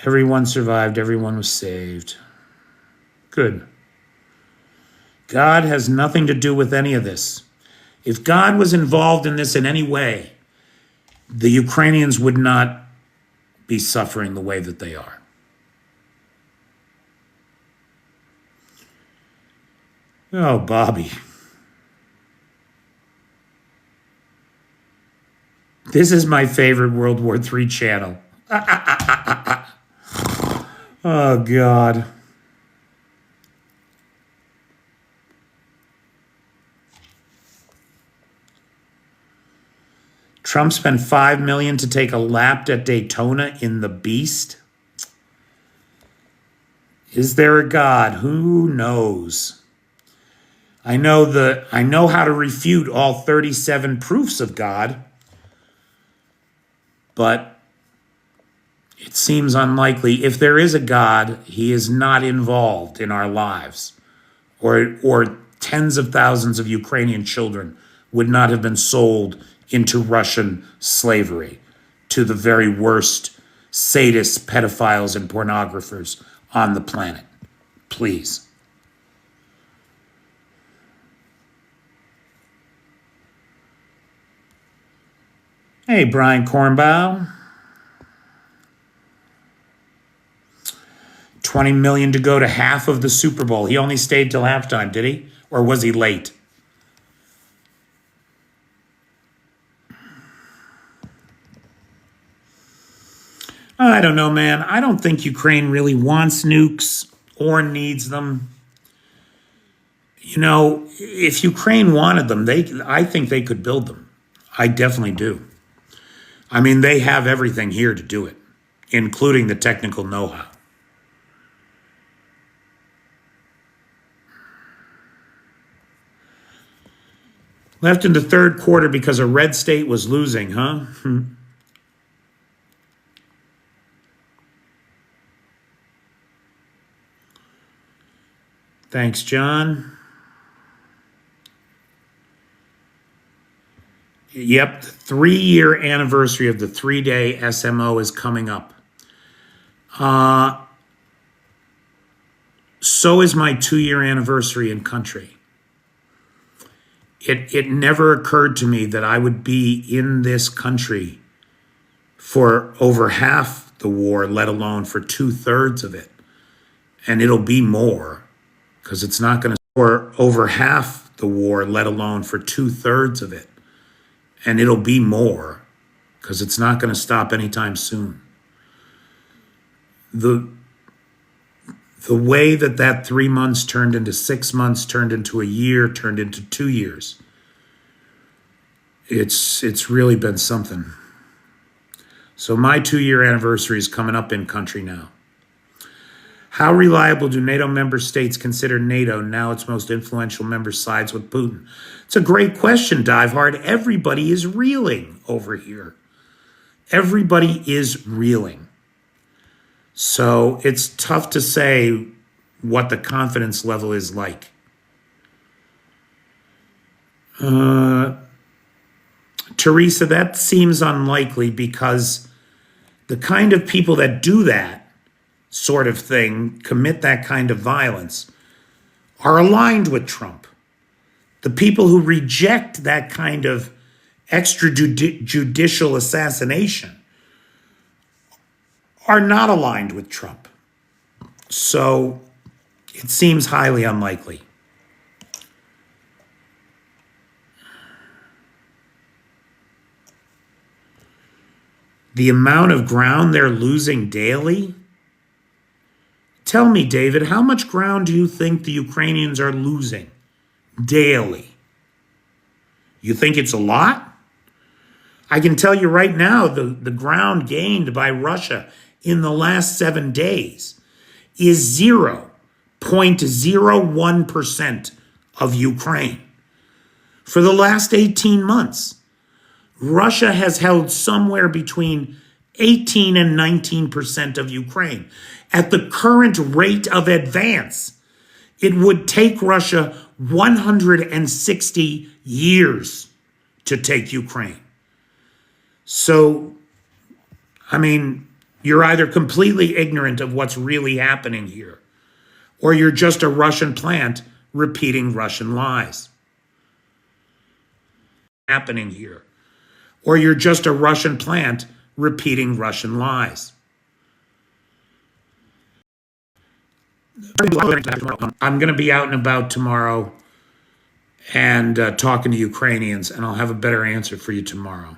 Everyone survived. Everyone was saved. Good. God has nothing to do with any of this. If God was involved in this in any way, the Ukrainians would not be suffering the way that they are. Oh, Bobby. This is my favorite World War III channel. Oh, God. Trump spent $5 million to take a lap at Daytona in the Beast. Is there a God? Who knows? I know how to refute all 37 proofs of God, but it seems unlikely. If there is a God, he is not involved in our lives, or tens of thousands of Ukrainian children would not have been sold into Russian slavery to the very worst sadists, pedophiles, and pornographers on the planet. Please. Hey, Brian Kornbaugh. $20 million to go to half of the Super Bowl. He only stayed till halftime, did he? Or was he late? I don't know, man. I don't think Ukraine really wants nukes or needs them. You know, if Ukraine wanted them, I think they could build them. I definitely do. I mean, they have everything here to do it, including the technical know-how. Left in the third quarter because a red state was losing, huh? Thanks, John. Yep, the 3-year anniversary of the 3-day SMO is coming up. So is my 2-year anniversary in country. It never occurred to me that I would be in this country for over half the war, let alone for 2/3 of it. And it'll be more, because it's not going to, for over half the war, let alone for 2/3 of it. And it'll be more, because it's not going to stop anytime soon. The way that 3 months turned into 6 months, turned into a year, turned into 2 years, it's really been something. So my 2-year anniversary is coming up in country now. How reliable do NATO member states consider NATO now its most influential member sides with Putin? It's a great question, Divehard. Everybody is reeling over here. Everybody is reeling. So it's tough to say what the confidence level is like. Teresa, that seems unlikely, because the kind of people that do that sort of thing, commit that kind of violence, are aligned with Trump. The people who reject that kind of extrajudicial assassination are not aligned with Trump. So it seems highly unlikely. The amount of ground they're losing daily? Tell me, David, how much ground do you think the Ukrainians are losing daily? You think it's a lot? I can tell you right now, the ground gained by Russia in the last 7 days is 0.01% of Ukraine. For the last 18 months, Russia has held somewhere between 18 and 19% of Ukraine. At the current rate of advance, it would take Russia 160 years to take Ukraine. So, I mean, you're either completely ignorant of what's really happening here, or you're just a Russian plant repeating Russian lies. Happening here. Or you're just a Russian plant repeating Russian lies. I'm going to be out and about tomorrow and talking to Ukrainians, and I'll have a better answer for you tomorrow.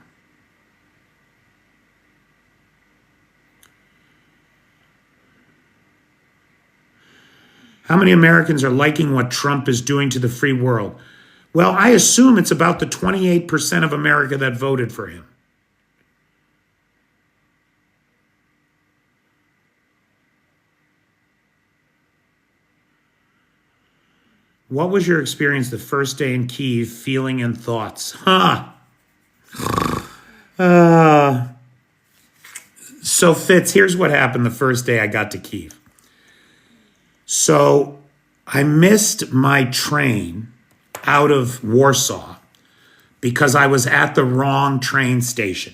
How many Americans are liking what Trump is doing to the free world? Well, I assume it's about the 28% of America that voted for him. What was your experience the first day in Kyiv, feeling and thoughts? So Fitz, here's what happened the first day I got to Kyiv. So I missed my train out of Warsaw because I was at the wrong train station,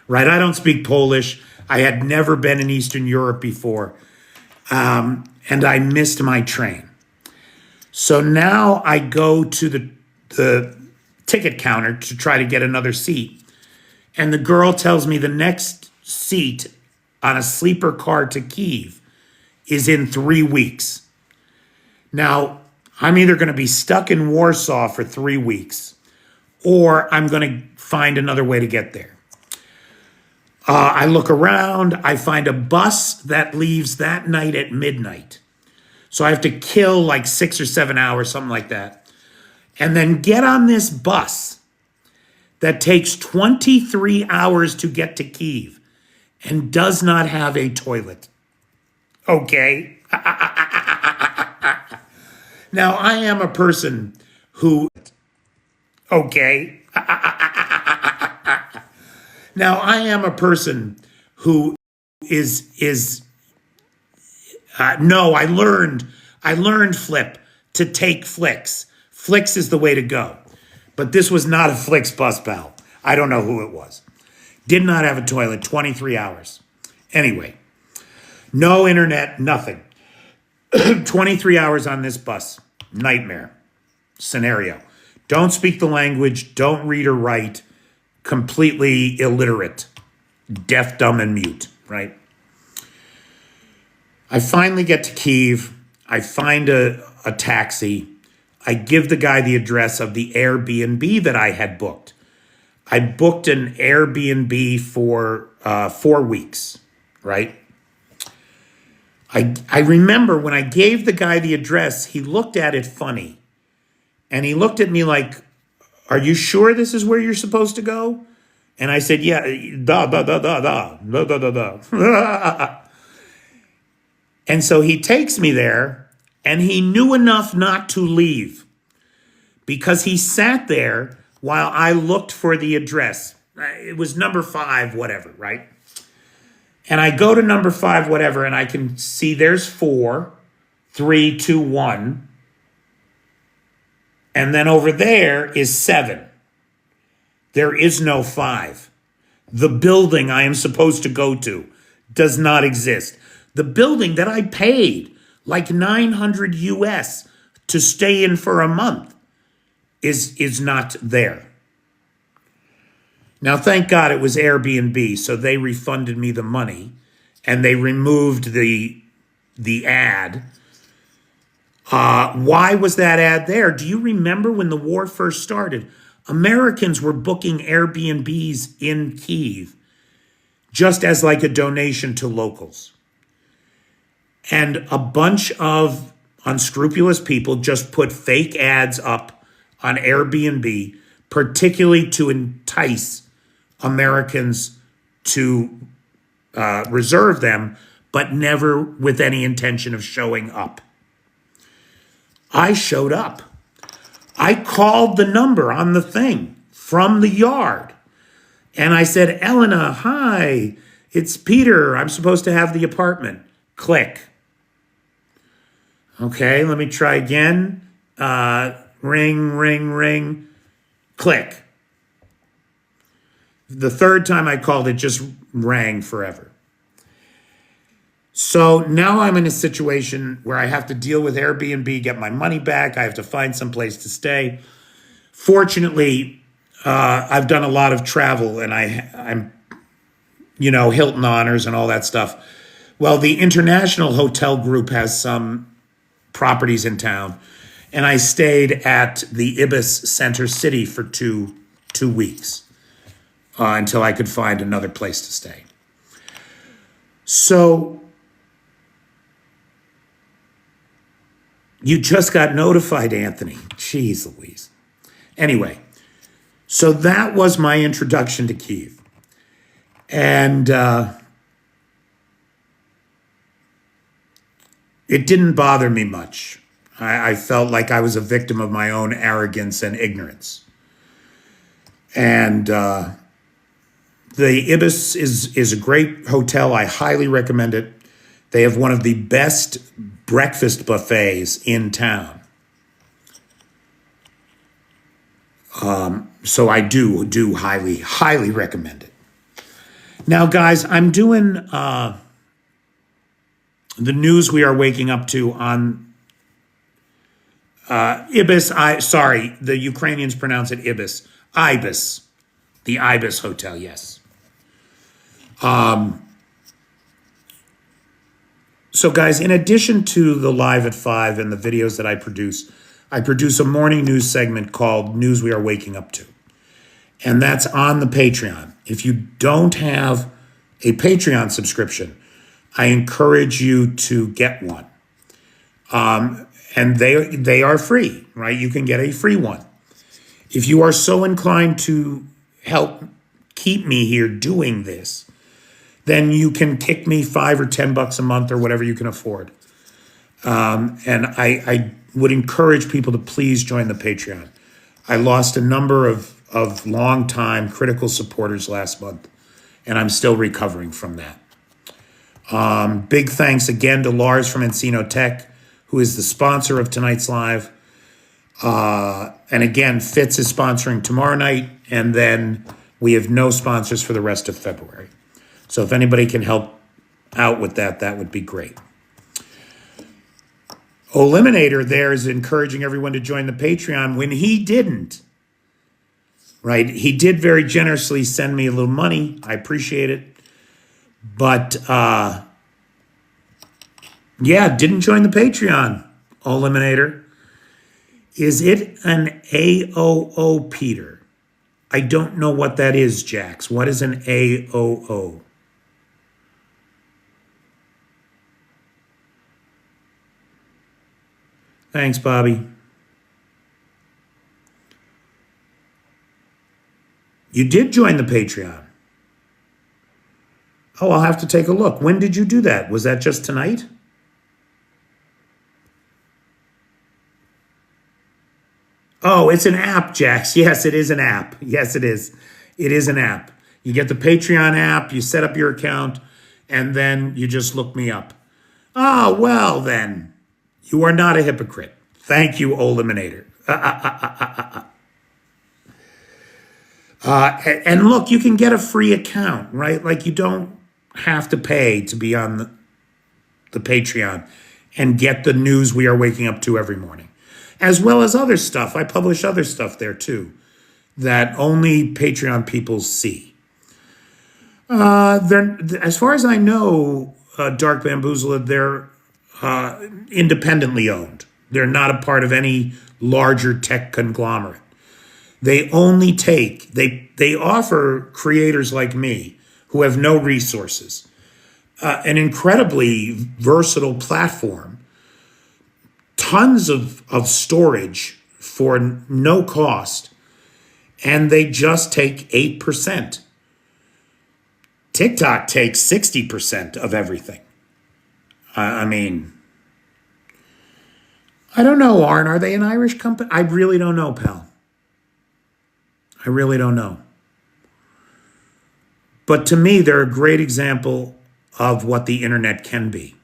right? I don't speak Polish. I had never been in Eastern Europe before, and I missed my train. So now I go to the ticket counter to try to get another seat, and the girl tells me the next seat on a sleeper car to Kyiv is in 3 weeks. Now, I'm either going to be stuck in Warsaw for 3 weeks, or I'm going to find another way to get there. I look around. I find a bus that leaves that night at midnight. So I have to kill like 6 or 7 hours, something like that, and then get on this bus that takes 23 hours to get to Kyiv and does not have a toilet. Okay? Now, I am a person who, okay. Now, I am a person who no, I learned Flip to take Flix. Flix is the way to go. But this was not a Flix bus, pal. I don't know who it was. Did not have a toilet, 23 hours. Anyway, no internet, nothing. 23 hours on this bus. Nightmare scenario. Don't speak the language. Don't read or write. Completely illiterate. Deaf, dumb, and mute, right? I finally get to Kyiv. I find a taxi. I give the guy the address of the Airbnb that I had booked. I booked an Airbnb for 4 weeks, right? I remember when I gave the guy the address, he looked at it funny. And he looked at me like, "Are you sure this is where you're supposed to go?" And I said, "Yeah, da. And so he takes me there, and he knew enough not to leave because he sat there while I looked for the address. It was number 5, whatever, right? And I go to number 5, whatever, and I can see there's 4, 3, 2, 1. And then over there is 7. There is no 5. The building I am supposed to go to does not exist. The building that I paid like 900 US to stay in for a month is not there. Now, thank God it was Airbnb, so they refunded me the money and they removed the ad. Why was that ad there? Do you remember when the war first started? Americans were booking Airbnbs in Kyiv just as like a donation to locals. And a bunch of unscrupulous people just put fake ads up on Airbnb, particularly to entice Americans to reserve them, but never with any intention of showing up. I showed up. I called the number on the thing from the yard. And I said, "Elena, hi, it's Peter. I'm supposed to have the apartment." Click. Okay, let me try again. Ring, ring, ring. Click. The third time I called, it just rang forever. So now I'm in a situation where I have to deal with Airbnb, get my money back. I have to find some place to stay. Fortunately, I've done a lot of travel, and I'm, Hilton Honors and all that stuff. Well, the International Hotel Group has some properties in town, and I stayed at the Ibis Center City for two weeks until I could find another place to stay. So you just got notified, Anthony. Jeez Louise. Anyway, so that was my introduction to Kyiv. And it didn't bother me much. I felt like I was a victim of my own arrogance and ignorance. And the Ibis is a great hotel. I highly recommend it. They have one of the best breakfast buffets in town. So I do highly, highly recommend it. Now, guys, I'm doing the news we are waking up to on Ibis. The Ukrainians pronounce it Ibis. Ibis. The Ibis Hotel, yes. So, guys, in addition to the Live at 5 and the videos that I produce a morning news segment called News We Are Waking Up To. And that's on the Patreon. If you don't have a Patreon subscription, I encourage you to get one. And they are free, right? You can get a free one. If you are so inclined to help keep me here doing this, then you can kick me $5 or $10 a month or whatever you can afford. And I would encourage people to please join the Patreon. I lost a number of long-time critical supporters last month, and I'm still recovering from that. Big thanks again to Lars from Encino Tech, who is the sponsor of tonight's live. And again, Fitz is sponsoring tomorrow night, and then we have no sponsors for the rest of February. So if anybody can help out with that, that would be great. Eliminator there is encouraging everyone to join the Patreon when he didn't. Right? He did very generously send me a little money. I appreciate it. But yeah, didn't join the Patreon. Eliminator. Is it an AOO, Peter? I don't know what that is, Jax. What is an AOO? Thanks, Bobby. You did join the Patreon. Oh, I'll have to take a look. When did you do that? Was that just tonight? Oh, it's an app, Jax. Yes, it is an app. Yes, it is. It is an app. You get the Patreon app, you set up your account, and then you just look me up. Ah, well then. You are not a hypocrite. Thank you, Eliminator. And look, you can get a free account, right? Like you don't have to pay to be on the Patreon and get the news we are waking up to every morning, as well as other stuff. I publish other stuff there too that only Patreon people see. As far as I know, Dark Bamboozler, they're independently owned. They're not a part of any larger tech conglomerate. They only they offer creators like me who have no resources an incredibly versatile platform, tons of storage for no cost, and they just take 8%. TikTok takes 60% of everything. I mean, I don't know, Arn. Are they an Irish company? I really don't know, pal. I really don't know. But to me, they're a great example of what the internet can be,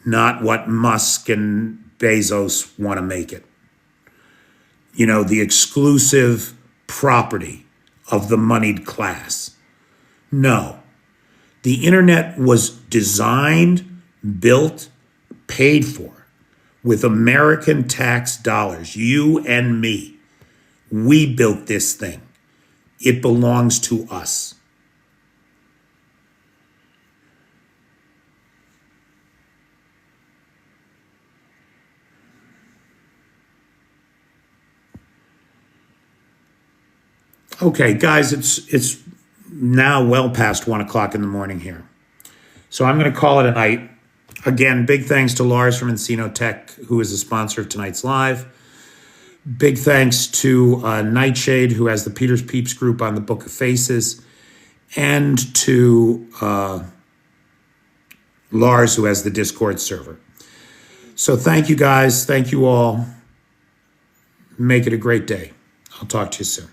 not what Musk and Bezos want to make it. You know, the exclusive property of the moneyed class. No. The internet was designed, built, paid for with American tax dollars, you and me. We built this thing. It belongs to us. Okay, guys, it's now well past 1 o'clock in the morning here. So I'm going to call it a night. Again, big thanks to Lars from Encino Tech, who is a sponsor of tonight's live. Big thanks to Nightshade, who has the Peter's Peeps group on the Book of Faces, and to Lars, who has the Discord server. So thank you, guys. Thank you all. Make it a great day. I'll talk to you soon.